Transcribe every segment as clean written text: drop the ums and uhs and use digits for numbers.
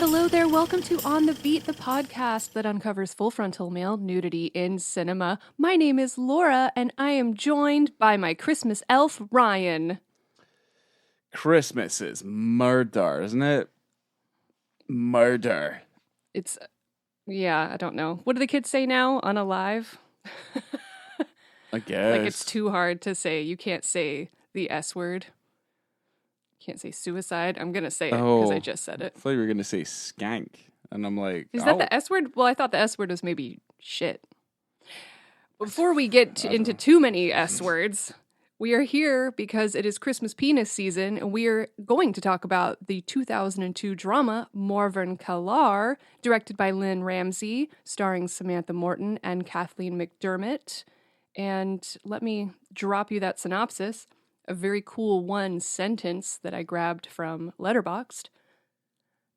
Hello there. Welcome to On the Beat, the podcast that uncovers full frontal male nudity in cinema. My name is Laura, and I am joined by my Christmas elf, Ryan. Christmas is murder, isn't it? Murder. I don't know. What do the kids say now? Unalive? I guess. Like it's too hard to say. You can't say the S word. Can't say suicide. I'm going to say it because I just said it. I thought you were going to say skank. And I'm like, is that the S word? Well, I thought the S word was maybe shit. Before we get into too many S words, we are here because it is Christmas penis season, and we are going to talk about the 2002 drama Morvern Callar, directed by LYNNE RAMSAY, starring Samantha Morton and Kathleen McDermott. And let me drop you that synopsis. A very cool one sentence that I grabbed from Letterboxd.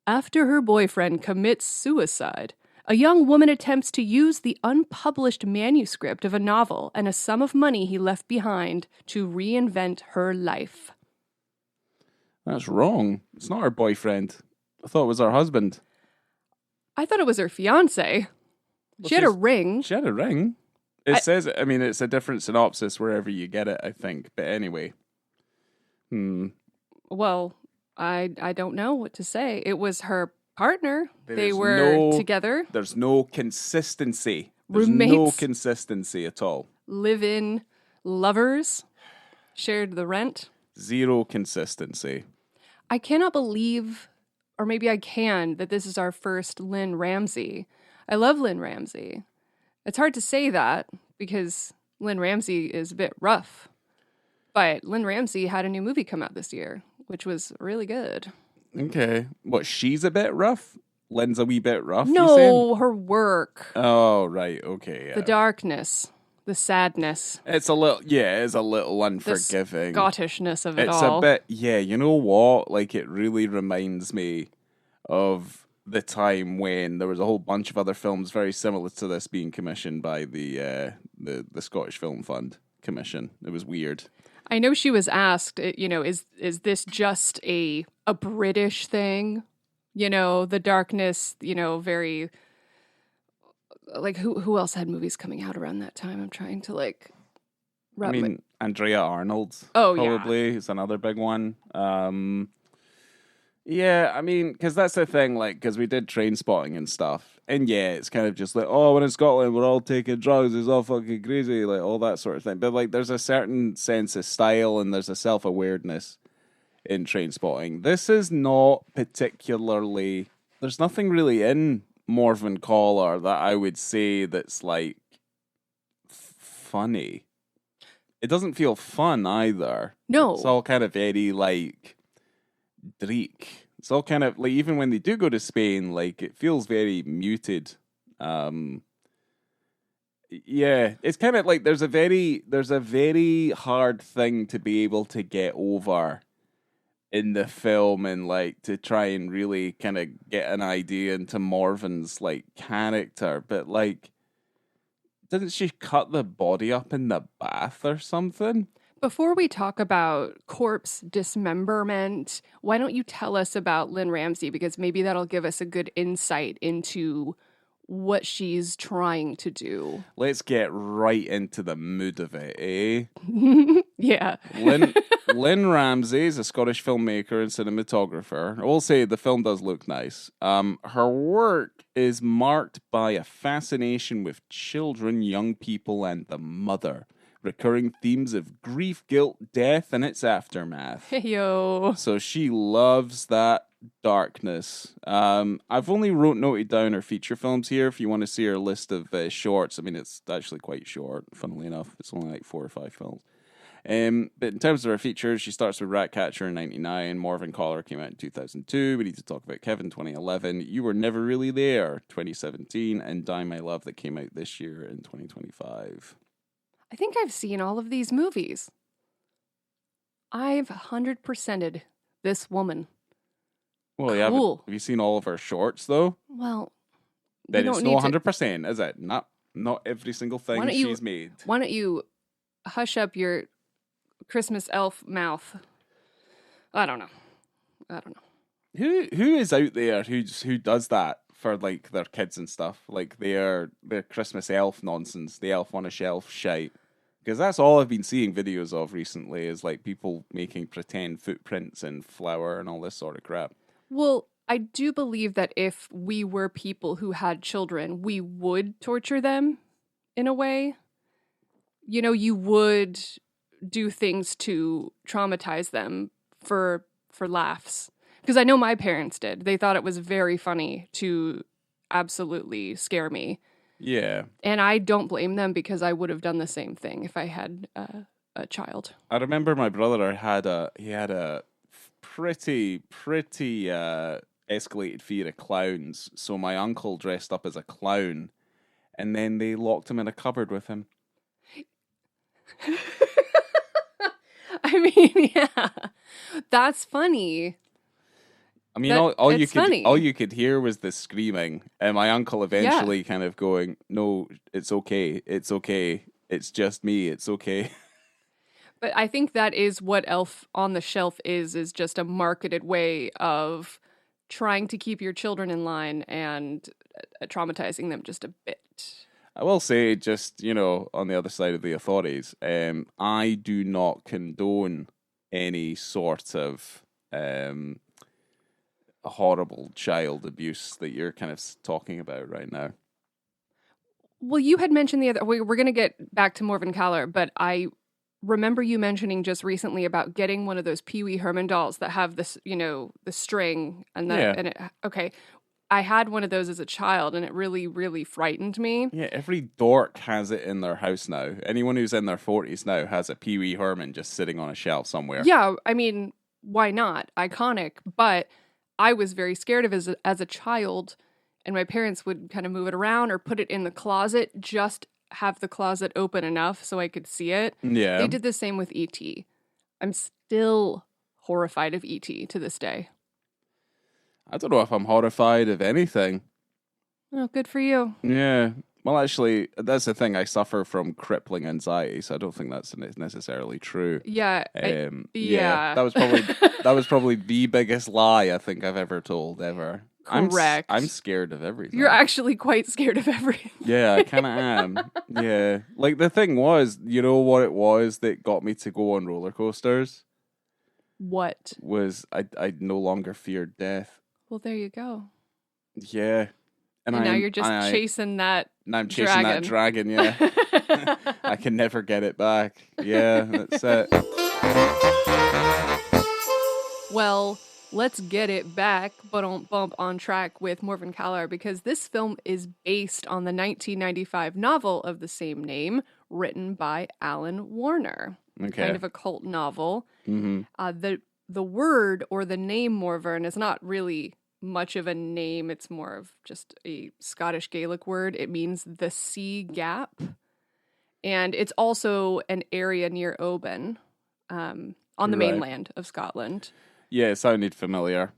After her boyfriend commits suicide, a young woman attempts to use the unpublished manuscript of a novel and a sum of money he left behind to reinvent her life. That's wrong. It's not her boyfriend. I thought it was her husband. I thought it was her fiancé. She had a ring. She had a ring. It says, I mean, it's a different synopsis wherever you get it, I think. But anyway. Well, I don't know what to say. It was her partner. They were together. There's no consistency. Roommates. No consistency at all. Live-in lovers. Shared the rent. Zero consistency. I cannot believe, or maybe I can, that this is our first LYNNE RAMSAY. I love LYNNE RAMSAY. It's hard to say that because LYNNE RAMSAY is a bit rough. But LYNNE RAMSAY had a new movie come out this year, which was really good. Okay. What, she's a bit rough? Lynn's a wee bit rough, No, her work. Oh, right. Okay. Yeah. The darkness. The sadness. It's a little unforgiving. The Scottishness of it it's all. It's a bit, you know what? Like, it really reminds me of the time when there was a whole bunch of other films very similar to this being commissioned by the Scottish Film Fund Commission. It was weird. I know she was asked, is this just a British thing? The darkness, very, like, who else had movies coming out around that time? I'm trying to, Andrea Arnold. Oh, probably is another big one. Yeah, I mean, because that's the thing, because we did Train Spotting and stuff. And yeah, it's kind of just like, oh, we're in Scotland, we're all taking drugs, it's all fucking crazy, like all that sort of thing. But there's a certain sense of style and there's a self-awareness in Train Spotting. This is not particularly, there's nothing really in Morvern Callar that I would say that's funny. It doesn't feel fun either. No. It's all kind of very dreek. It's all kind of even when they do go to Spain, it feels very muted. Yeah, it's kind of there's a very hard thing to be able to get over in the film and to try and really kind of get an idea into Morvern's character, but doesn't she cut the body up in the bath or something? Before we talk about corpse dismemberment, why don't you tell us about LYNNE RAMSAY? Because maybe that'll give us a good insight into what she's trying to do. Let's get right into the mood of it, eh? Yeah. LYNNE RAMSAY is a Scottish filmmaker and cinematographer. I will say the film does look nice. Her work is marked by a fascination with children, young people, and the mother. Recurring themes of grief, guilt, death, and its aftermath. Yo. So she loves that darkness. I've only noted down her feature films here. If you want to see her list of shorts, I mean, it's actually quite short, funnily enough. It's only 4 or 5 films. But in terms of her features, she starts with Ratcatcher in 1999. Morvern Callar came out in 2002. We need to talk about Kevin 2011. You Were Never Really There 2017. And Die My Love that came out this year in 2025. I think I've seen all of these movies. I've 100%ed this woman. Well, yeah. Cool. Have you seen all of her shorts, though? Well, then it's not 100%, is it? Not every single thing she's made. Why don't you hush up your Christmas elf mouth? I don't know. Who is out there who does that for like their kids and stuff? Like their Christmas elf nonsense, the elf on a shelf shite. Because that's all I've been seeing videos of recently is like people making pretend footprints in flour and all this sort of crap. Well, I do believe that if we were people who had children, we would torture them in a way. You know, you would do things to traumatize them for laughs. Because I know my parents did. They thought it was very funny to absolutely scare me. Yeah. And I don't blame them because I would have done the same thing if I had a child. I remember my brother had a pretty escalated fear of clowns. So my uncle dressed up as a clown, and then they locked him in a cupboard with him. I mean, yeah, that's funny. I mean, all you could hear was the screaming, and my uncle eventually kind of going, "No, it's okay, it's just me, it's okay." But I think that is what Elf on the Shelf is just a marketed way of trying to keep your children in line and traumatizing them just a bit. I will say, just, on the other side of the authorities, I do not condone any sort of horrible child abuse that you're kind of talking about right now. Well, you had mentioned we're going to get back to Morvern Callar, but I remember you mentioning just recently about getting one of those Pee Wee Herman dolls that have this, the string and okay. I had one of those as a child, and it really, really frightened me. Yeah, every dork has it in their house now. Anyone who's in their 40s now has a Pee Wee Herman just sitting on a shelf somewhere. Yeah, I mean, why not? Iconic. But I was very scared of it as a child, and my parents would kind of move it around or put it in the closet, just have the closet open enough so I could see it. Yeah. They did the same with E.T. I'm still horrified of E.T. to this day. I don't know if I'm horrified of anything. Oh, good for you. Yeah. Well, actually, that's the thing. I suffer from crippling anxiety, so I don't think that's necessarily true. Yeah. Yeah. That was probably the biggest lie I think I've ever told ever. Correct. I'm scared of everything. You're actually quite scared of everything. Yeah, I kind of am. Yeah. Like, the thing was, you know what it was that got me to go on roller coasters? What? Was I no longer feared death. Well, there you go. Yeah. And now you're just chasing that Now I'm chasing that dragon, yeah. I can never get it back. Yeah, that's it. Well, let's get it back, but don't bump on track with Morvern Callar, because this film is based on the 1995 novel of the same name, written by Alan Warner. Okay. Kind of a cult novel. Mm-hmm. The word or the name Morvern is not really much of a name. It's more of just a Scottish Gaelic word. It means the sea gap. And it's also an area near Oban, on the mainland of Scotland. Yeah, it sounded familiar.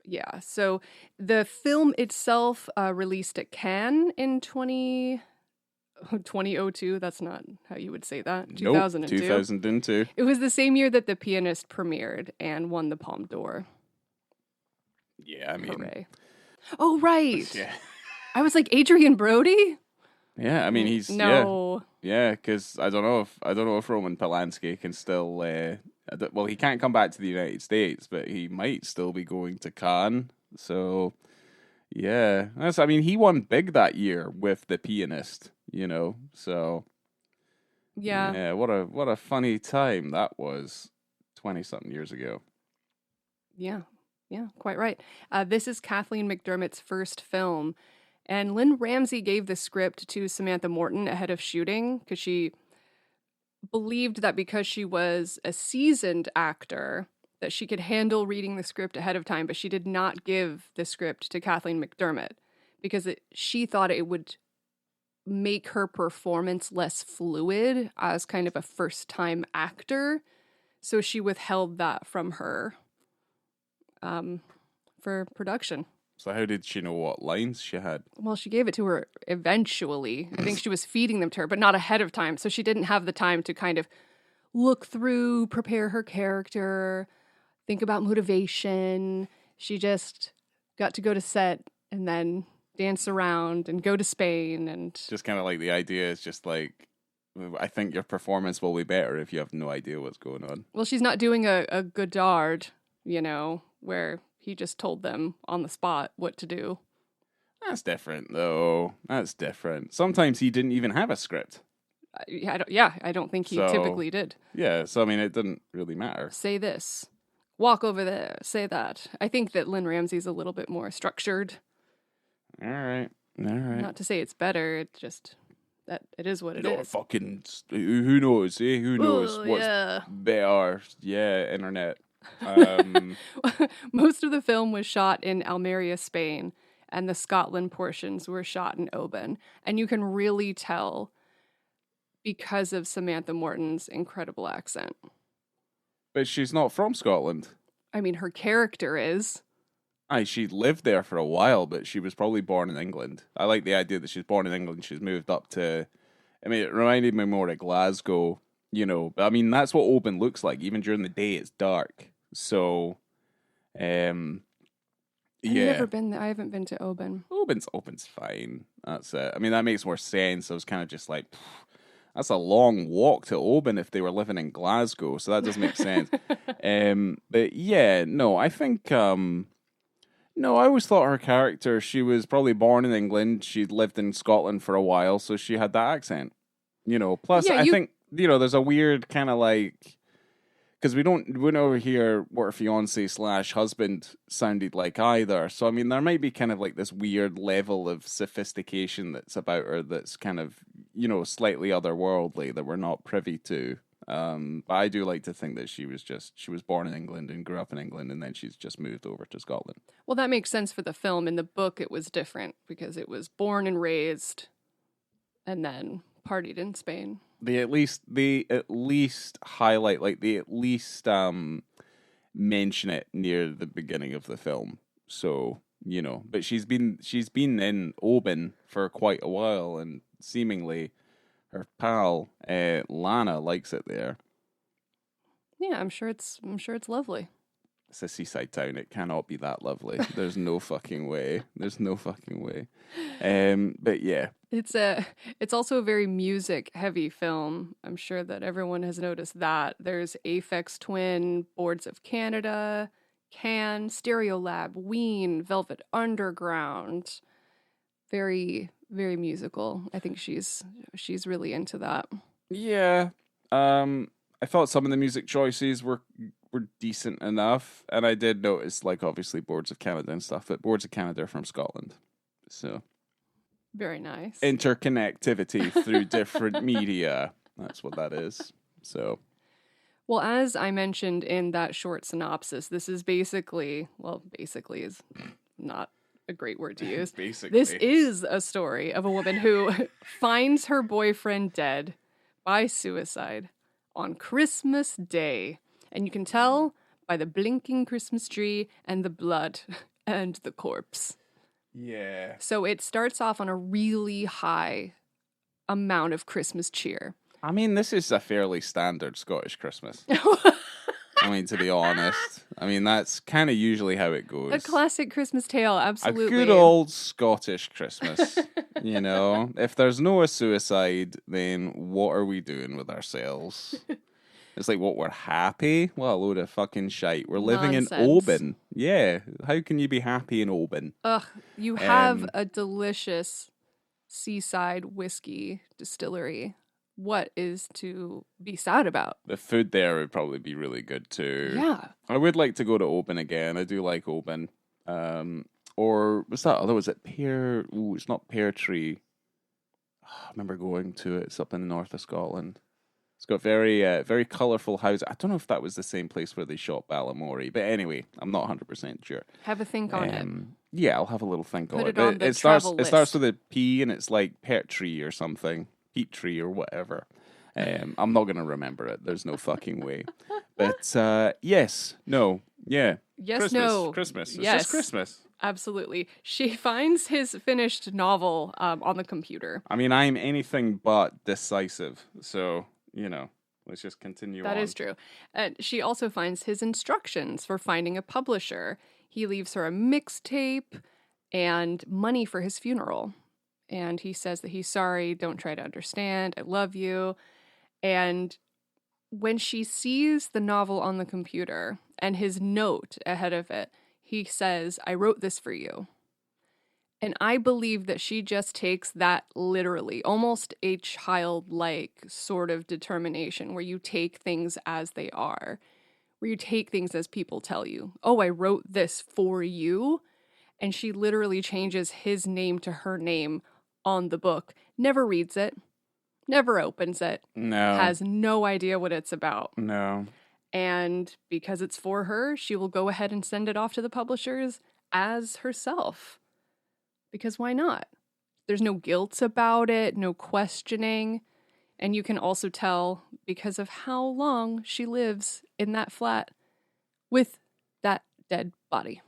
Yeah, so the film itself released at Cannes in 2002. That's not how you would say that. 2002. Nope, 2002. It was the same year that The Pianist premiered and won the Palme d'Or. Yeah, I mean... Hooray. Oh, right. Yeah. I was like, Adrian Brody? Yeah, I mean, he's... No. Yeah, because I don't know if Roman Polanski can still... well, he can't come back to the United States, but he might still be going to Cannes. So, yeah. He won big that year with The Pianist, so... Yeah. Yeah, what a funny time that was 20-something years ago. Yeah, quite right. This is Kathleen McDermott's first film, and LYNNE Ramsay gave the script to Samantha Morton ahead of shooting because she believed that because she was a seasoned actor that she could handle reading the script ahead of time, but she did not give the script to Kathleen McDermott because she thought it would make her performance less fluid as kind of a first-time actor, so she withheld that from her for production. So how did she know what lines she had? Well, she gave it to her eventually. I think she was feeding them to her, but not ahead of time. So she didn't have the time to kind of look through, prepare her character, think about motivation, She just got to go to set and then dance around and go to Spain and Just kind of like the idea is just like, I think your performance will be better if you have no idea what's going on. well, she's not doing a Godard, where he just told them on the spot what to do. That's different, though. That's different. Sometimes he didn't even have a script. I don't think he typically did. Yeah, so I mean, it didn't really matter. Say this. Walk over there. Say that. I think that Lynne Ramsay's a little bit more structured. All right. Not to say it's better. It's just that it is what it is. Fucking, who knows, eh? Who knows what's better? Yeah, internet. Most of the film was shot in Almeria, Spain, and the Scotland portions were shot in Oban. And you can really tell because of Samantha Morton's incredible accent. But she's not from Scotland. I mean, her character is. She lived there for a while, but she was probably born in England. I like the idea that she's born in England. She's moved up to, I mean, it reminded me more of Glasgow, But I mean, that's what Oban looks like. Even during the day, it's dark. So, yeah. I've never been there. I haven't been to Oban. Oban's fine. That's it. I mean, that makes more sense. I was kind of just like, that's a long walk to Oban if they were living in Glasgow. So that does make sense. But yeah, no, I think, no, I always thought her character, she was probably born in England. She'd lived in Scotland for a while, so she had that accent. Plus I think, there's a weird kind of like, because we don't ever hear what her fiancé / husband sounded like either. So, I mean, there might be kind of like this weird level of sophistication that's about her that's kind of, slightly otherworldly that we're not privy to. But I do like to think that she was born in England and grew up in England, and then she's just moved over to Scotland. Well, that makes sense for the film. In the book, it was different because it was born and raised and then partied in Spain. They at least highlight, like they at least mention it near the beginning of the film. So, but she's been in Oban for quite a while, and seemingly her pal Lana likes it there. Yeah, I'm sure it's lovely. It's a seaside town. It cannot be that lovely. There's no fucking way. There's no fucking way. But yeah. It's also a very music heavy film. I'm sure that everyone has noticed that. There's Aphex Twin, Boards of Canada, Can, Stereolab, Ween, Velvet Underground. Very, very musical. I think she's really into that. Yeah. I thought some of the music choices were decent enough, and I did notice, like, obviously Boards of Canada and stuff, but Boards of Canada are from Scotland, so very nice interconnectivity through different media. That's what that is. So, well, as I mentioned in that short synopsis, this is basically is not a great word to use. Basically, this is a story of a woman who finds her boyfriend dead by suicide on Christmas Day. And you can tell by the blinking Christmas tree and the blood and the corpse. Yeah. So it starts off on a really high amount of Christmas cheer. I mean, this is a fairly standard Scottish Christmas. I mean, to be honest. I mean, that's kind of usually how it goes. A classic Christmas tale, absolutely. A good old Scottish Christmas. If there's no suicide, then what are we doing with ourselves? It's like, what, we're happy? What a load of fucking shite. We're living in Oban. Yeah. How can you be happy in Oban? Ugh, you have a delicious seaside whiskey distillery. What is to be sad about? The food there would probably be really good too. Yeah. I would like to go to Oban again. I do like Oban. Or what's that other? Was it Pear? Ooh, it's not Pear Tree. I remember going to it. It's up in the north of Scotland. It's got very, very colourful houses. I don't know if that was the same place where they shot Balamory, but anyway, I'm not 100% sure. Have a think on it. Yeah, I'll have a little think on it. Put it on the starts list. It starts with a P, and it's like Pet Tree or something, Peat Tree or whatever. I'm not going to remember it. There's no fucking way. But yes, no, yeah. Yes, Christmas, no. Christmas. It's yes. just Christmas. Absolutely. She finds his finished novel on the computer. I mean, I'm anything but decisive, so... let's just continue on. That is true. And she also finds his instructions for finding a publisher. He leaves her a mixtape and money for his funeral. And he says that he's sorry, don't try to understand, I love you. And when she sees the novel on the computer and his note ahead of it, he says, I wrote this for you. And I believe that she just takes that literally, almost a childlike sort of determination where you take things as they are, where you take things as people tell you. Oh, I wrote this for you. And she literally changes his name to her name on the book, never reads it, never opens it, has no idea what it's about. No. And because it's for her, she will go ahead and send it off to the publishers as herself. Because why not? There's no guilt about it, no questioning. And you can also tell because of how long she lives in that flat with that dead body.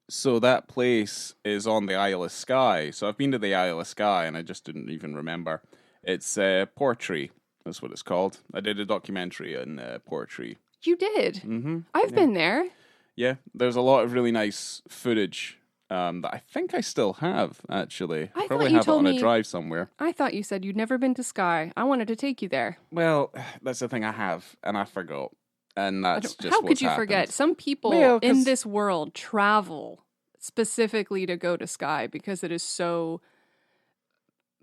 So that place is on the Isle of Skye. So I've been to the Isle of Skye and I just didn't even remember. It's Portree. That's what it's called. I did a documentary on Portree. You did? Mm-hmm. I've been there. Yeah, there's a lot of really nice footage that I think I still have, actually. I probably thought you have it told on me- a drive somewhere. I thought you said you'd never been to Skye. I wanted to take you there. Well, that's the thing I have, and I forgot. And that's just How what's could you happened. forget? Some people Well, 'cause- in this world travel specifically to go to Skye because it is so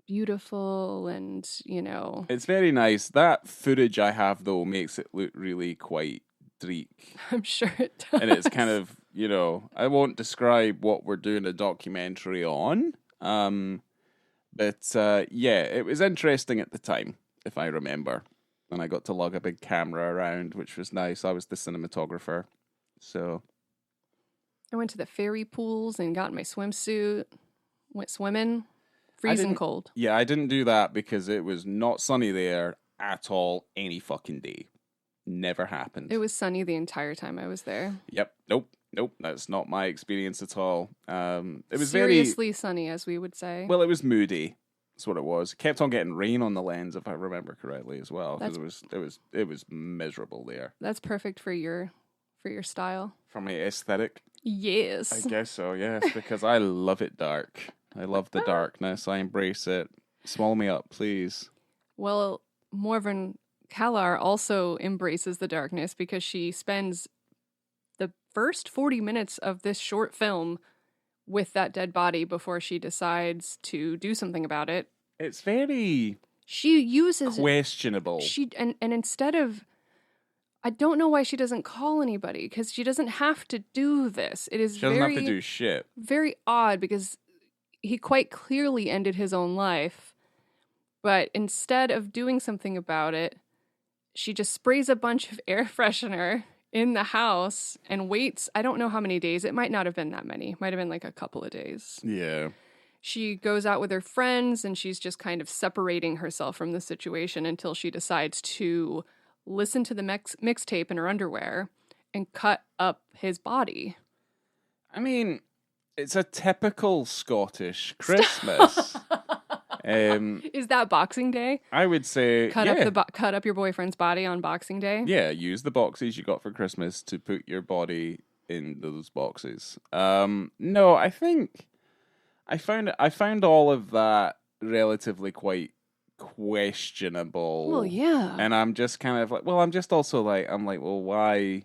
beautiful and, you know. It's very nice. That footage I have, though, makes it look really quite dreek. I'm sure it does. And it's kind of, you know, I won't describe what we're doing a documentary on. But yeah, it was interesting at the time, if I remember. And I got to lug a big camera around, which was nice. I was the cinematographer. So I went to the fairy pools and got in my swimsuit, went swimming, freezing didn't- cold. yeah, I didn't do that because it was not sunny there at all any fucking day. Never happened. It was sunny the entire time I was there. Yep. Nope. That's not my experience at all. It was seriously sunny, as we would say. Well, it was moody. That's what it was. It kept on getting rain on the lens, if I remember correctly, as well. Because it was miserable there. That's perfect for your style. For my aesthetic, Yes. I guess so. Yes, because I love it dark. I love the darkness. I embrace it. Swallow me up, please. Well, Morvern Callar also embraces the darkness because she spends the first 40 minutes of this short film with that dead body before she decides to do something about it. It's very She uses questionable. and instead of, I don't know why she doesn't call anybody, because she doesn't have to do this. It is She doesn't have to do shit. very odd because he quite clearly ended his own life. But instead of doing something about it, she just sprays a bunch of air freshener in the house and waits. I don't know how many days. It might not have been that many. It might have been like a couple of days. Yeah. She goes out with her friends and she's just kind of separating herself from the situation until she decides to listen to the mixtape in her underwear and cut up his body. I mean, it's a typical Scottish Christmas. Is that Boxing Day? I would say Cut up your boyfriend's body on Boxing Day? Yeah, use the boxes you got for Christmas to put your body in those boxes. No, I think I found all of that relatively quite questionable. Well, yeah. And I'm just kind of like, well, I'm like, well, why?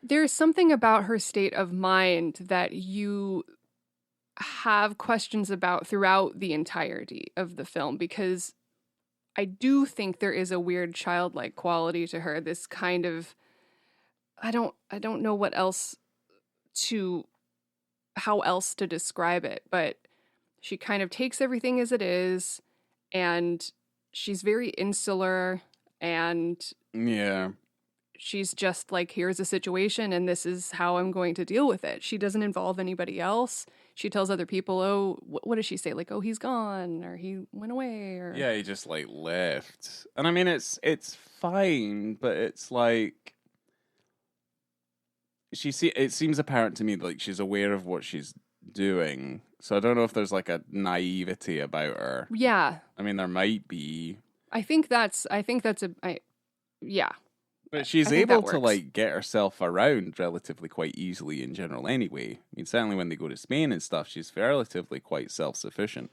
There's something about her state of mind that you have questions about throughout the entirety of the film, because I do think there is a weird childlike quality to her. This kind of, I don't know how else to describe it, but she kind of takes everything as it is, and she's very insular, and Yeah. she's just like, here's a situation and this is how I'm going to deal with it. She doesn't involve anybody else. She tells other people, oh, what does she say? Like, oh, he's gone, or he went away, or Yeah, he just like left. And I mean, it's fine, but it's like it seems apparent to me that like she's aware of what she's doing. So I don't know if there's like a naivety about her. Yeah. I mean, there might be. I think that's yeah. But she's I think that able to works. like get herself around relatively quite easily in general anyway. I mean, certainly when they go to Spain and stuff, she's relatively quite self-sufficient.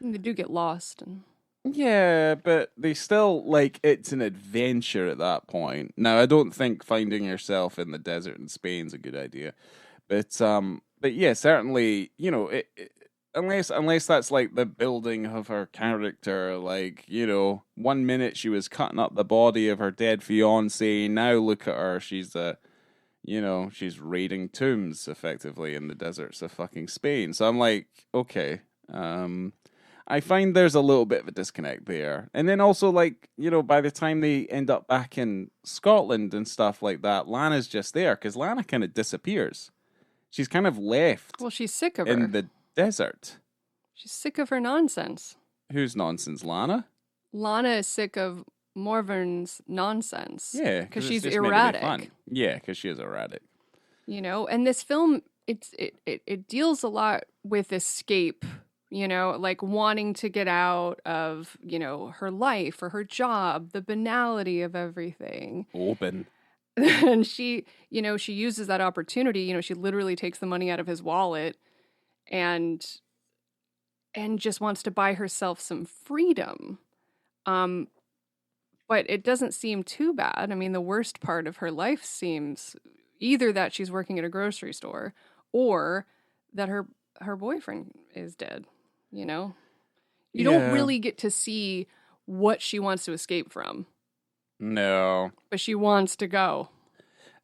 They do get lost, and Yeah, but they still like it's an adventure at that point. Now, I don't think finding yourself in the desert in Spain's a good idea. But yeah, certainly, unless that's like the building of her character, like, 1 minute she was cutting up the body of her dead fiance, now look at her, she's raiding tombs effectively in the deserts of fucking Spain. So I'm like, okay, I find there's a little bit of a disconnect there. And then also, like, by the time they end up back in Scotland and stuff like that, Lana's just there because Lana kind of disappears. She's kind of left well, she's sick of in her. the desert. She's sick of her nonsense. Who's nonsense, Lana? Lana is sick of Morvern's nonsense. Yeah, because it's she's just meant to be erratic. fun. Yeah, because she is erratic. And this film, it deals a lot with escape. Like wanting to get out of her life or her job, the banality of everything. Open. And she uses that opportunity. She literally takes the money out of his wallet and just wants to buy herself some freedom. But it doesn't seem too bad. I mean, the worst part of her life seems either that she's working at a grocery store or that her boyfriend is dead. You don't really get to see what she wants to escape from. No. But she wants to go.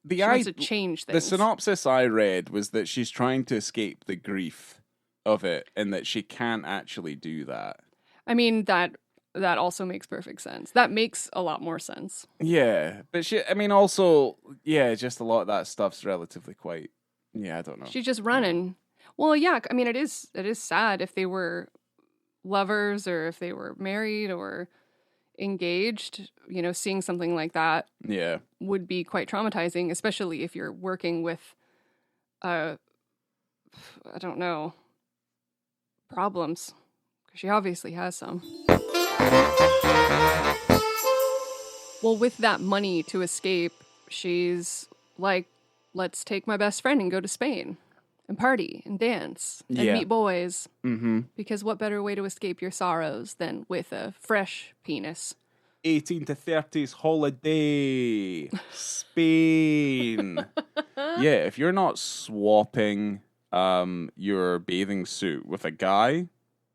She wants to change things. The synopsis I read was that she's trying to escape the grief of it and that she can't actually do that. I mean, that also makes perfect sense. That makes a lot more sense. Yeah. But also, yeah, just a lot of that stuff's relatively quite, I don't know. She's just running. Well, yeah, I mean, it is sad if they were lovers or if they were married or engaged, seeing something like that would be quite traumatizing, especially if you're working with, I don't know, problems, because she obviously has some. Well, with that money to escape, she's like, let's take my best friend and go to Spain and party and dance and meet boys. Mm-hmm. Because what better way to escape your sorrows than with a fresh penis? 1830s holiday, Spain. Yeah, if you're not swapping your bathing suit with a guy,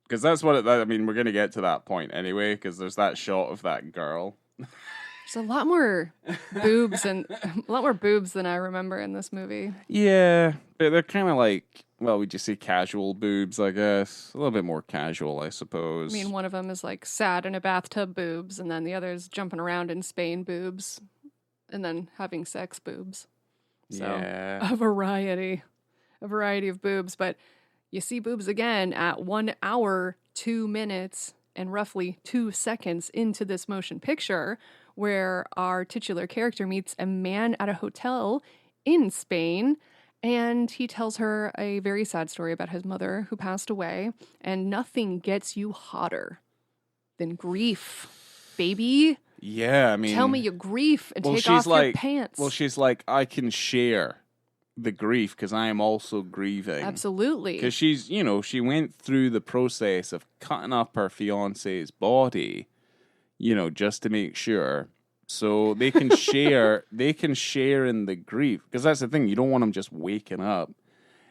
because that's what we're going to get to that point anyway, because there's that shot of that girl. There's a lot more boobs than I remember in this movie. Yeah, but they're kind of like, well, would you say casual boobs, I guess? A little bit more casual, I suppose. I mean, one of them is like sad in a bathtub boobs, and then the other is jumping around in Spain boobs, and then having sex boobs. So, a variety of boobs. But you see boobs again at 1 hour, 2 minutes, and roughly 2 seconds into this motion picture, where our titular character meets a man at a hotel in Spain, and he tells her a very sad story about his mother who passed away, and nothing gets you hotter than grief, baby. Yeah, I mean... Tell me your grief and take off your pants. Well, she's like, I can share the grief because I am also grieving. Absolutely. Because she's, she went through the process of cutting up her fiance's body, just to make sure. So they can share. They can share in the grief, because that's the thing. You don't want them just waking up.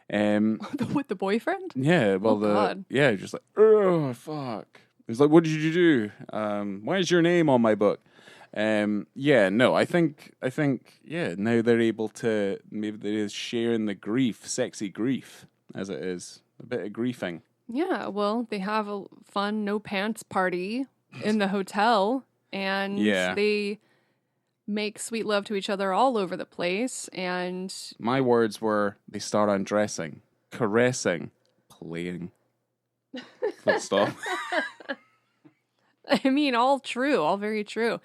With the boyfriend? Yeah. Well, God. just like, oh fuck. It's like, what did you do? Why is your name on my book? No, I think, now they're able to, maybe they're sharing the grief, sexy grief, as it is, a bit of griefing. Yeah, well, they have a fun no pants party in the hotel, and they make sweet love to each other all over the place, and... My words were, they start undressing, caressing, playing. Full stop. I mean, all true, all very true.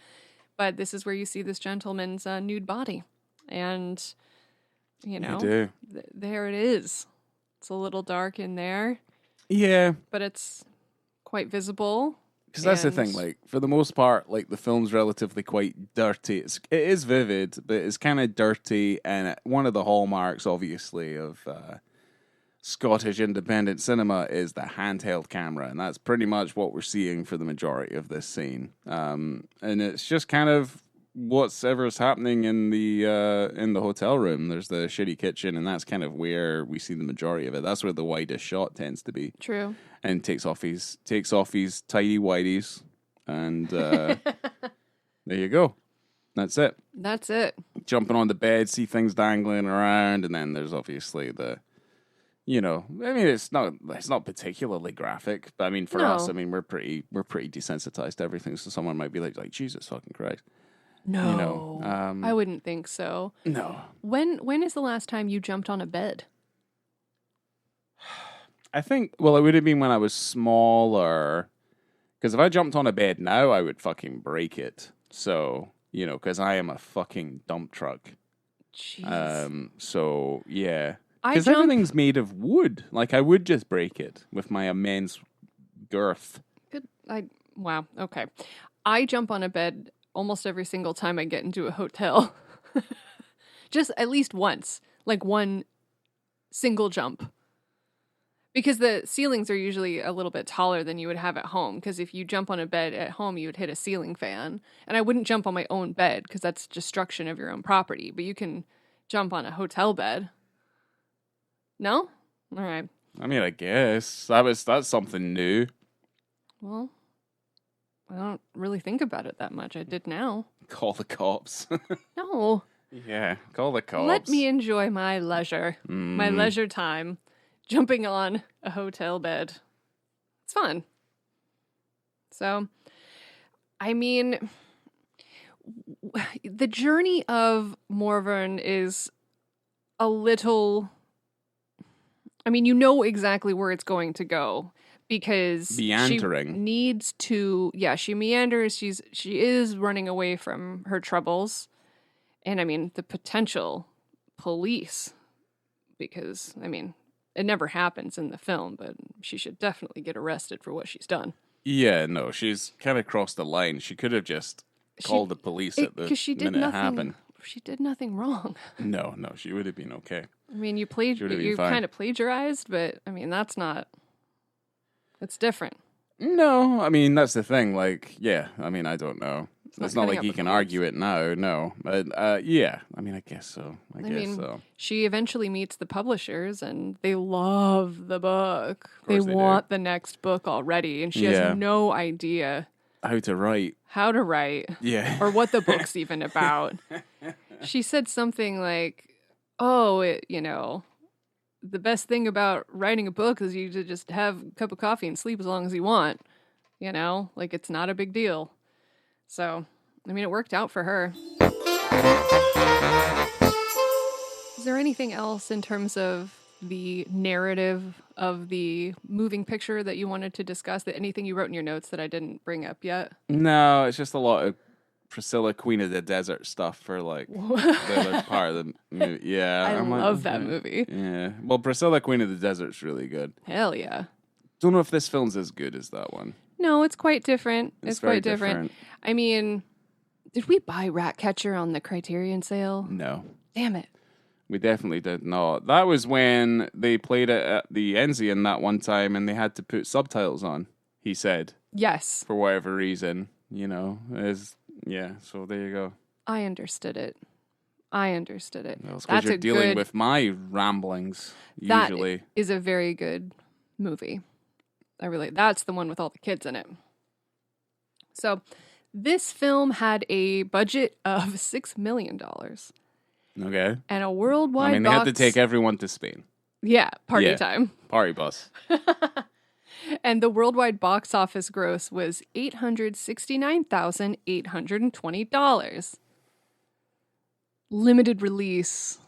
But this is where you see this gentleman's nude body. And, you do. There it is. It's a little dark in there. Yeah. But it's quite visible. Because that's the thing, And- like, for the most part, like, the film's relatively quite dirty. It is vivid, but it's kind of dirty, and one of the hallmarks, obviously, of Scottish independent cinema is the handheld camera, and that's pretty much what we're seeing for the majority of this scene. And it's just kind of whatever's happening in the hotel room. There's the shitty kitchen, and that's kind of where we see the majority of it. That's where the widest shot tends to be. True. And takes off his tidy whities, and there you go. That's it. That's it. Jumping on the bed, see things dangling around, and then there's obviously the, I mean, it's not particularly graphic, but I mean, for us, I mean, we're pretty desensitized to everything. So someone might be like Jesus fucking Christ. No, I wouldn't think so. No. When is the last time you jumped on a bed? I think, well, it would have been when I was smaller, because if I jumped on a bed now, I would fucking break it. So, because I am a fucking dump truck. Jeez. So, yeah. Because everything's made of wood. Like, I would just break it with my immense girth. Wow, okay. I jump on a bed almost every single time I get into a hotel. Just at least once. Like one single jump. Because the ceilings are usually a little bit taller than you would have at home. Because if you jump on a bed at home, you would hit a ceiling fan. And I wouldn't jump on my own bed because that's destruction of your own property. But you can jump on a hotel bed. No? All right. I mean, I guess that's something new. Well, I don't really think about it that much. I did now. Call the cops. No. Yeah, call the cops. Let me enjoy my leisure. My leisure time. Jumping on a hotel bed. It's fun. So, I mean, the journey of Morvern is a little... I mean, you know exactly where it's going to go because meandering. She needs to... Yeah, she meanders. She is running away from her troubles. And, I mean, the potential police. Because, I mean... It never happens in the film, but she should definitely get arrested for what she's done. Yeah, no, she's kind of crossed the line. She could have just called the police at the minute it happened. She did nothing wrong. No, she would have been okay. I mean, you kind of plagiarized, but I mean, it's different. No, I mean, that's the thing. Like, yeah, I mean, I don't know. It's not like you can argue it now, no. But, yeah, I mean, I guess so. I guess so. She eventually meets the publishers, and they love the book. They do. want the next book already, and she has no idea how to write. Yeah. Or what the book's even about. She said something like, the best thing about writing a book is you just have a cup of coffee and sleep as long as you want. Like it's not a big deal. So, I mean, it worked out for her. Is there anything else in terms of the narrative of the moving picture that you wanted to discuss? Anything you wrote in your notes that I didn't bring up yet? No, it's just a lot of Priscilla, Queen of the Desert stuff for like the other part of the movie. Yeah, I love that movie. Yeah, well, Priscilla, Queen of the Desert's really good. Hell yeah. Don't know if this film's as good as that one. No, it's quite different. It's quite different. different. I mean, did we buy Ratcatcher on the Criterion sale? No. Damn it. We definitely did not. That was when they played it at the Enzian that one time and they had to put subtitles on, he said. Yes. For whatever reason, so there you go. I understood it. That's because you're dealing with my ramblings, usually. That is a very good movie. That's the one with all the kids in it. So, this film had a budget of $6 million. Okay. And a worldwide they had to take everyone to Spain. Yeah, party time. Party bus. And the worldwide box office gross was $869,820. Limited release.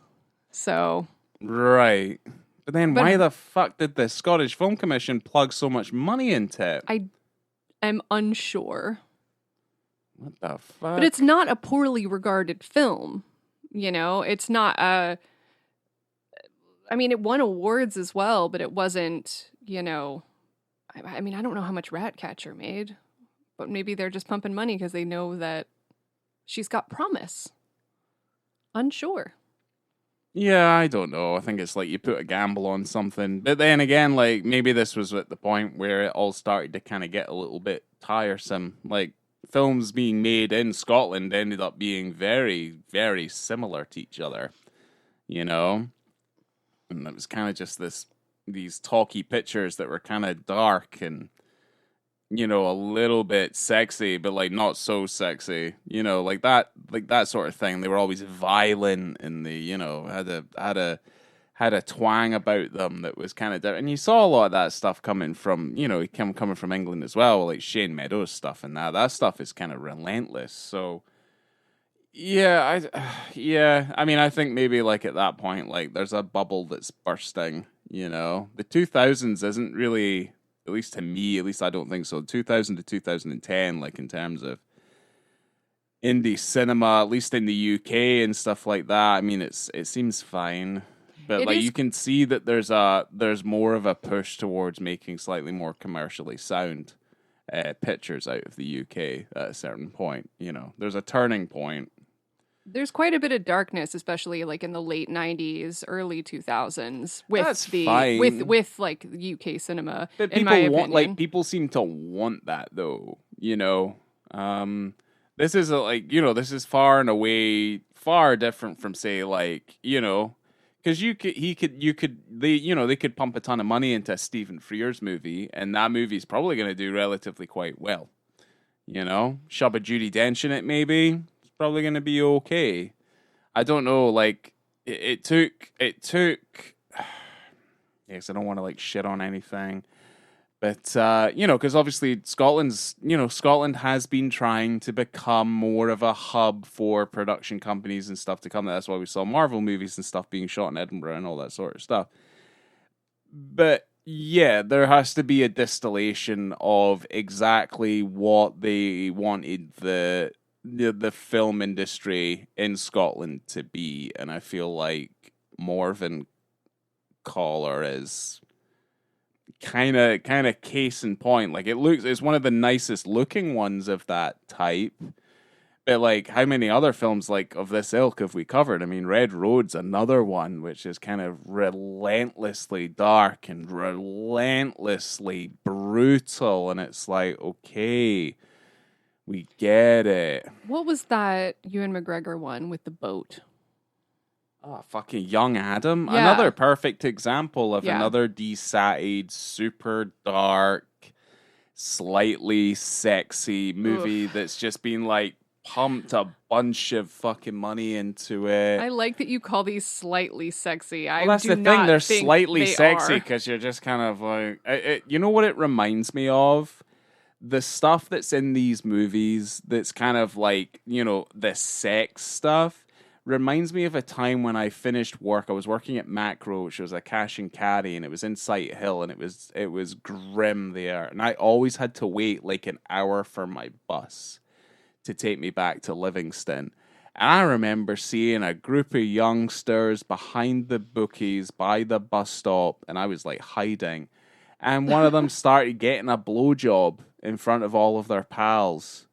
So. Right. But then why the fuck did the Scottish Film Commission plug so much money into it? I am unsure. What the fuck? But it's not a poorly regarded film. It's not I mean, it won awards as well, but it wasn't, I don't know how much Ratcatcher made. But maybe they're just pumping money because they know that she's got promise. Unsure. Yeah, I don't know. I think it's like you put a gamble on something. But then again, like maybe this was at the point where it all started to kind of get a little bit tiresome. Like films being made in Scotland ended up being very, very similar to each other, you know? And it was kind of just these talky pictures that were kind of dark and a little bit sexy, but like not so sexy, like that sort of thing. They were always violent and they, had a twang about them that was kind of different. And you saw a lot of that stuff coming from, coming from England as well, like Shane Meadows stuff and that stuff is kind of relentless. So yeah, I mean, I think maybe like at that point, like there's a bubble that's bursting, The 2000s isn't really, at least to me, at least I don't think so. 2000 to 2010, like in terms of indie cinema, at least in the UK and stuff like that. I mean, it seems fine, but like you can see that there's more of a push towards making slightly more commercially sound pictures out of the UK at a certain point. There's a turning point. There's quite a bit of darkness, especially like in the late 90s, early 2000s with fine. with like UK cinema. But in my opinion, opinion. People seem to want that though, This is this is far and away far different from say like, because they could pump a ton of money into a Stephen Frears movie and that movie's probably going to do relatively quite well. Shove a Judi Dench in it maybe. Probably going to be okay. I don't know, like it took yes, I don't want to like shit on anything. But because obviously Scotland has been trying to become more of a hub for production companies and stuff to come. That's why we saw Marvel movies and stuff being shot in Edinburgh and all that sort of stuff. But yeah, there has to be a distillation of exactly what they wanted the film industry in Scotland to be, and I feel like Morvern Callar is kind of case in point. Like it's one of the nicest looking ones of that type. But like, how many other films like of this ilk have we covered? I mean, Red Road's another one which is kind of relentlessly dark and relentlessly brutal, and it's like, okay, we get it. What was that Ewan McGregor one with the boat? Oh, fucking Young Adam. Yeah. Another perfect example of another desatted, super dark, slightly sexy movie that's just been like pumped a bunch of fucking money into it. I like that you call these slightly sexy. Well, that's the thing. They're slightly sexy because you're just kind of like, you know what it reminds me of? The stuff that's in these movies that's kind of like, the sex stuff reminds me of a time when I finished work. I was working at Macro, which was a cash and carry, and it was in Sight Hill, and it was grim there. And I always had to wait like an hour for my bus to take me back to Livingston. And I remember seeing a group of youngsters behind the bookies by the bus stop, and I was like hiding. And one of them started getting a blowjob in front of all of their pals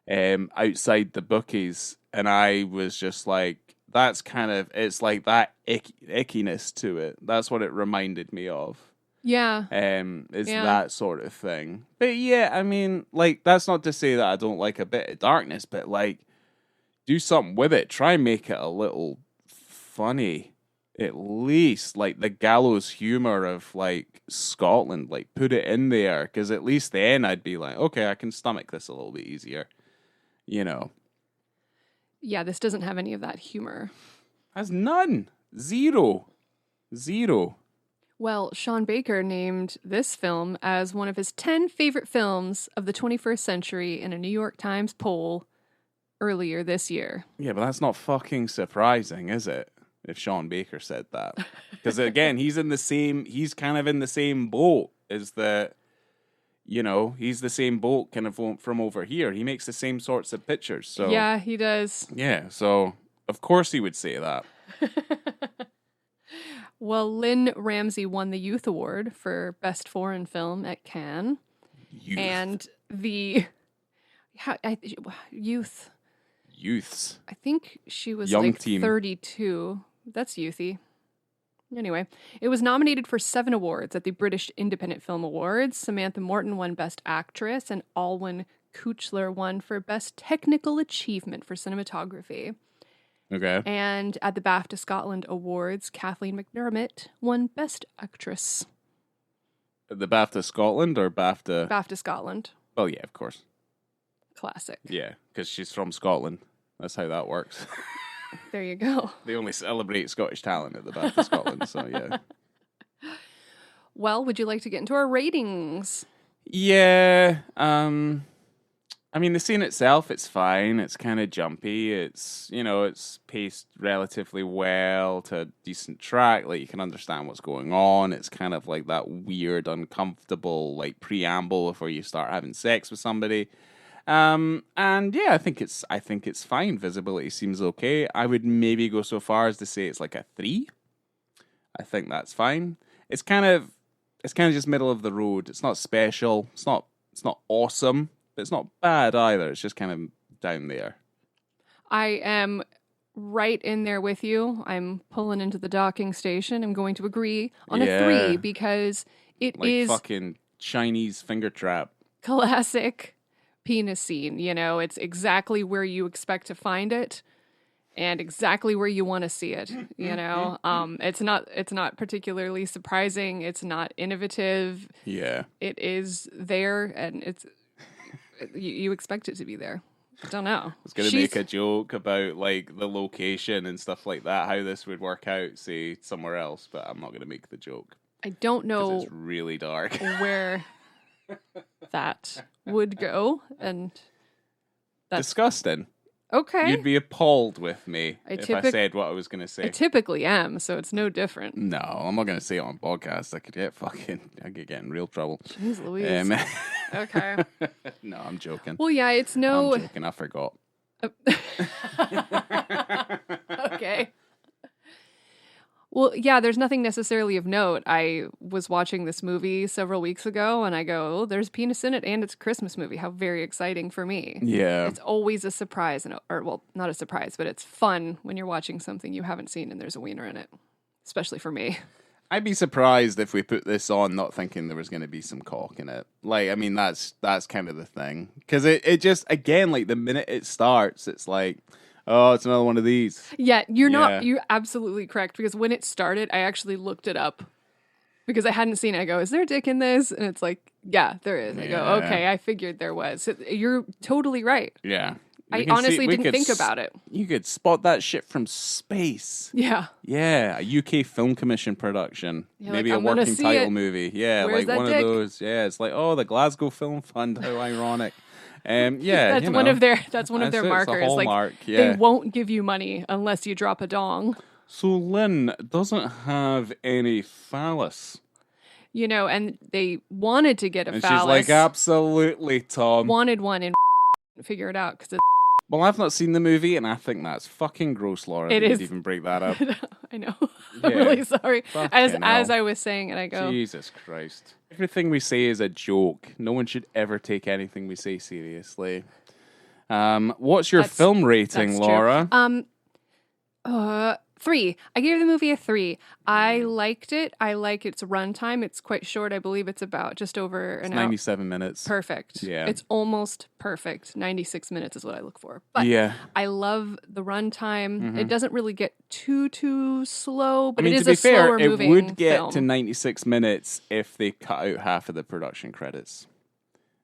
outside the bookies. And I was just like, that's kind of, it's like that ickiness to it. That's what it reminded me of. Yeah. That sort of thing. But yeah, I mean, like, that's not to say that I don't like a bit of darkness, but like, do something with it. Try and make it a little funny. At least, like, the gallows humor of, like, Scotland, like, put it in there, because at least then I'd be like, okay, I can stomach this a little bit easier, Yeah, this doesn't have any of that humor. Has none. Zero. Well, Sean Baker named this film as one of his 10 favorite films of the 21st century in a New York Times poll earlier this year. Yeah, but that's not fucking surprising, is it? If Sean Baker said that. Because again, he's kind of in the same boat as he's the same boat kind of from over here. He makes the same sorts of pictures. So yeah, he does. Yeah, so of course he would say that. Well, LYNNE RAMSAY won the Youth Award for Best Foreign Film at Cannes. Youth. And the Youth. Youths. I think she was Young like team. 32. That's youthy. Anyway, it was nominated for 7 awards at the British Independent Film Awards. Samantha Morton won Best Actress, and Alwyn Kuchler won for Best Technical Achievement for Cinematography. Okay. And at the BAFTA Scotland Awards, Kathleen McDermott won Best Actress. The BAFTA Scotland or BAFTA? BAFTA Scotland. Oh, yeah, of course. Classic. Yeah, because she's from Scotland. That's how that works. There you go. They only celebrate Scottish talent at the BAFTA Scotland, so yeah. Well, would you like to get into our ratings? Yeah. I mean, the scene itself, it's fine. It's kind of jumpy. It's, it's paced relatively well to a decent track. Like, you can understand what's going on. It's kind of like that weird, uncomfortable, like, preamble before you start having sex with somebody. And yeah, I think it's fine. Visibility seems okay. I would maybe go so far as to say it's like a 3. I think that's fine. It's kind of just middle of the road. It's not special. It's not awesome, but it's not bad either. It's just kind of down there. I am right in there with you. I'm pulling into the docking station. I'm going to agree on a 3 because it is fucking Chinese finger trap. Classic penis scene. It's exactly where you expect to find it and exactly where you want to see it. It's not particularly surprising. It's not innovative. Yeah, it is there, and you expect it to be there. I don't know. I was going to make a joke about like the location and stuff like that, how this would work out, say somewhere else, but I'm not going to make the joke. I don't know. It's really dark. Where that would go, and that's disgusting. Okay. You'd be appalled with me if I said what I was going to say. I typically am, so it's no different. No, I'm not going to say it on podcast. I could get in real trouble. Jeez Louise. Okay. No, I'm joking. Well, yeah, it's no... I'm joking, I forgot. Okay. Well, yeah, there's nothing necessarily of note. I was watching this movie several weeks ago, and I go, oh, there's penis in it, and it's a Christmas movie. How very exciting for me. Yeah. It's always a surprise, not a surprise, but it's fun when you're watching something you haven't seen and there's a wiener in it, especially for me. I'd be surprised if we put this on not thinking there was going to be some cock in it. Like, I mean, that's kind of the thing. Because it just, again, like, the minute it starts, it's like... Oh, it's another one of these. Yeah, you're absolutely correct, because when it started, I actually looked it up because I hadn't seen it. I go, is there a dick in this? And it's like, yeah, there is. I go, okay, I figured there was. So you're totally right. Yeah. I honestly didn't think about it. You could spot that shit from space. Yeah. Yeah, a UK Film Commission production. Yeah, maybe like, a working title it. movie. Yeah, Where's like one dick? of those. Yeah, it's like, oh, the Glasgow Film Fund, how ironic. Yeah, that's one of their markers. Hallmark, like they won't give you money unless you drop a dong. So Lynn doesn't have any phallus. And they wanted to get a phallus. She's like, absolutely, Tom. Wanted one and figure it out because well, I've not seen the movie, and I think that's fucking gross, Laura. It is. You'd even break that up. I know. I'm really sorry. As I was saying it, I go, Jesus Christ. Everything we say is a joke. No one should ever take anything we say seriously. What's your film rating, Laura? 3. I gave the movie a 3. I liked it. I like its runtime. It's quite short. I believe it's about just over an hour. 97 minutes. Perfect. Yeah. It's almost perfect. 96 minutes is what I look for. But I love the runtime. Mm-hmm. It doesn't really get too slow, but it is a slower moving film. It would get to 96 minutes if they cut out half of the production credits.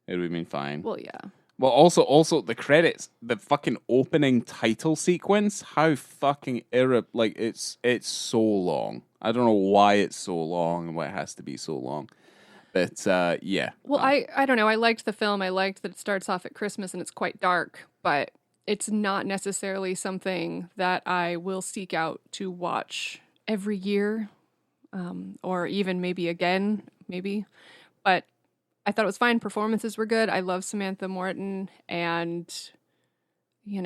It would have been fine. Well, yeah. Well, also the credits, the fucking opening title sequence, how fucking it's so long. I don't know why it's so long and why it has to be so long. But yeah. Well, I don't know. I liked the film. I liked that it starts off at Christmas and it's quite dark, but it's not necessarily something that I will seek out to watch every year, or even maybe again, but I thought it was fine. Performances were good. I love Samantha Morton, and I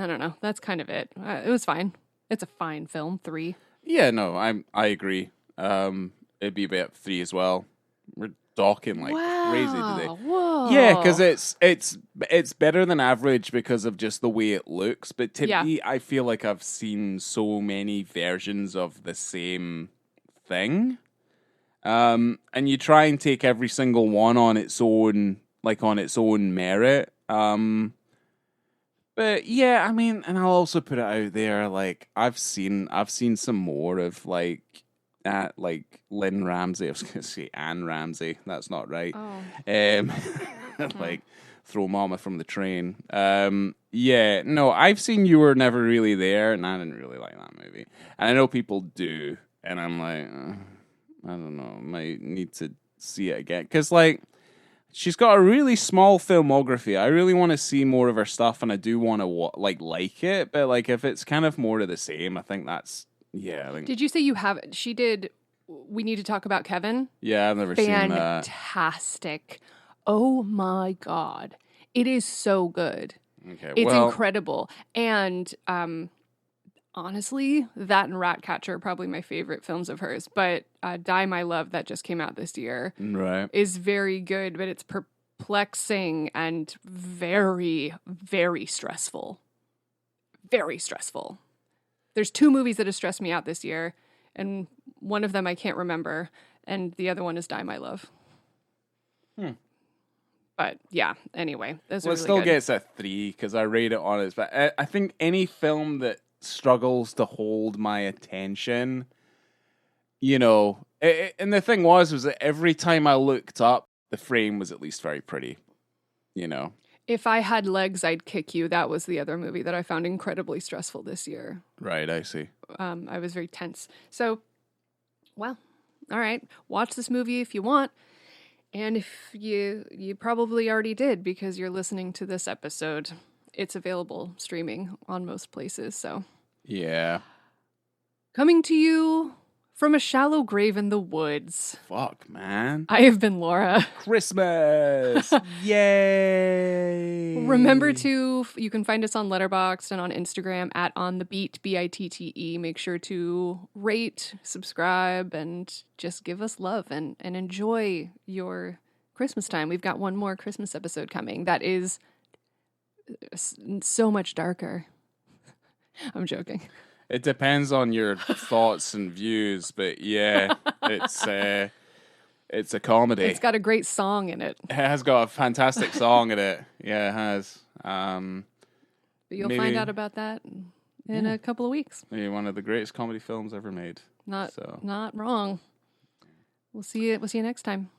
don't know. That's kind of it. It was fine. It's a fine film. 3. Yeah, no, I agree. It'd be about 3 as well. We're stalking like crazy today. Whoa. Yeah, because it's better than average because of just the way it looks. But to me, I feel like I've seen so many versions of the same thing. And you try and take every single one on its own merit. But yeah, I mean, and I'll also put it out there, like I've seen some more of like LYNNE RAMSAY. I was gonna say Anne Ramsay. That's not right. Like throw mama from the train. Yeah, no, I've seen You Were Never Really There, and I didn't really like that movie. And I know people do, and I'm like, I don't know, might need to see it again because like. She's got a really small filmography. I really want to see more of her stuff, and I do want to like it. But like, if it's kind of more of the same, I think that's I think. Did you say you have? She did. We Need to Talk About Kevin. Yeah, I've never seen that. Fantastic! Oh my god, it is so good. Okay, it's incredible, and honestly, that and Ratcatcher are probably my favorite films of hers. But Die My Love, that just came out this year, is very good, but it's perplexing and very, very stressful. Very stressful. There's 2 movies that have stressed me out this year, and one of them I can't remember, and the other one is Die My Love. But yeah, anyway, those are really it still good. gets a 3 because I rate it on it. But I think any film that struggles to hold my attention, and the thing was that every time I looked up, the frame was at least very pretty, If I Had Legs, I'd Kick You. That was the other movie that I found incredibly stressful this year. Right, I see. I was very tense. So, well, all right, watch this movie if you want. And if you probably already did because you're listening to this episode, it's available streaming on most places. So yeah, coming to you from a shallow grave in the woods. Fuck, man. I have been Laura. Christmas. Yay. Remember you can find us on Letterboxd and on Instagram at OnTheBeat, BITTE. Make sure to rate, subscribe, and just give us love and enjoy your Christmas time. We've got one more Christmas episode coming that is so much darker. I'm joking. It depends on your thoughts and views, but yeah, it's a comedy. It's got a great song in it. It has got a fantastic song in it. Yeah, it has. But you'll find out about that in a couple of weeks. Maybe one of the greatest comedy films ever made. Not wrong. We'll see you next time.